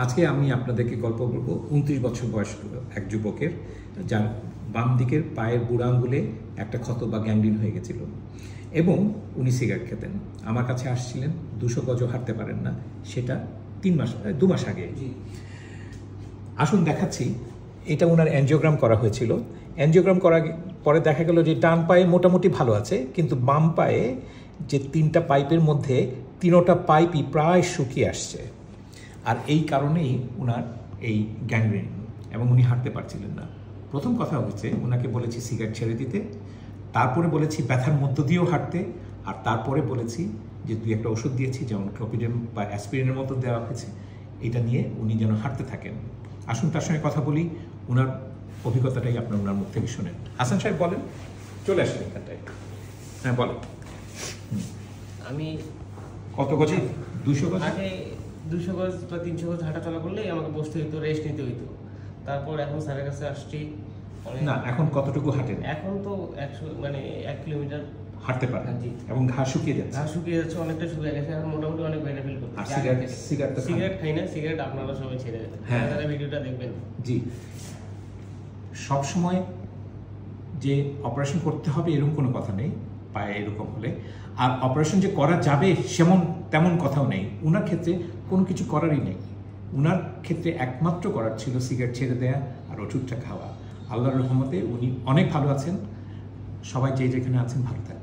আজকে আমি আপনাদেরকে গল্প বলবো 29 বছর বয়স্ক এক যুবকের, যার বাম দিকের পায়ের বুড়ো আঙ্গুলে একটা ক্ষত বা গ্যাংগ্রিন হয়ে গেছিল এবং উনি সিগারেট খেতেন। আমার কাছে আসছিলেন, 200 গজও হাঁটতে পারেন না, সেটা 2 মাস আগে। আসুন দেখাচ্ছি। এটা ওনার অ্যানজিওগ্রাম করা হয়েছিল। অ্যানজিওগ্রাম করার পরে দেখা গেল যে ডান পায়ে মোটামুটি ভালো আছে, কিন্তু বাম পায়ে যে 3টা পাইপের মধ্যে 3টা পাইপই প্রায় শুকিয়ে আসছে। আর এই কারণেই ওনার এই গ্যাংগ্রিন, এবং উনি হাঁটতে পারছিলেন না। প্রথম কথা হচ্ছে ওনাকে বলেছি সিগারেট ছেড়ে দিতে, তারপরে বলেছি ব্যথার মধ্য দিয়েও হাঁটতে, আর তারপরে বলেছি যে 2-1টা ওষুধ দিয়েছি, যেমন ক্লোপিডেম বা অ্যাসপিরিনের মতো দেওয়া হয়েছে, এটা নিয়ে উনি যেন হাঁটতে থাকেন। আসুন তার সঙ্গে কথা বলি, ওনার অভিজ্ঞতাটাই আপনার ওনার মুখ থেকে শোনেন। হাসান সাহেব বলেন, চলে আসেন এখানটায়। হ্যাঁ বলেন। আমি কত গজে? 200 গজ? আগে 200 গজ বা 300 গজ হাঁটা চলা করলেই আমাকে বসতে হইতো, রেস্ট নিতে হইতো। তারপর এখন স্যারের কাছে আসছি। না, এখন কতটুকু হাঁটেন? এখন তো 1 কিলোমিটার হাঁটতে পারেন, এবং ঘা শুকিয়ে যাচ্ছে। ঘা শুকিয়ে যাচ্ছে, অনেকটা শুকিয়ে গেছে, এখন মোটামুটি অনেক বেটার ফিল করছি। আর সিগারেট খাই না, সিগারেট আপনারা সবাই ছেড়ে দেন। হ্যাঁ, তারা ভিডিওটা দেখবেন। জি। সব সময় যে অপারেশন করতে হবে এরকম কোনো কথা নেই পায়ে এরকম হলে, আর অপারেশন যে করা যাবে তেমন কথাও নেই। ওনার ক্ষেত্রে কোনো কিছু করারই নেই। ওনার ক্ষেত্রে একমাত্র করার ছিল সিগারেট ছেড়ে দেয়া আর ওষুধটা খাওয়া। আল্লাহর রহমতে উনি অনেক ভালো আছেন। সবাই যে যেখানে আছেন ভালো থাকেন।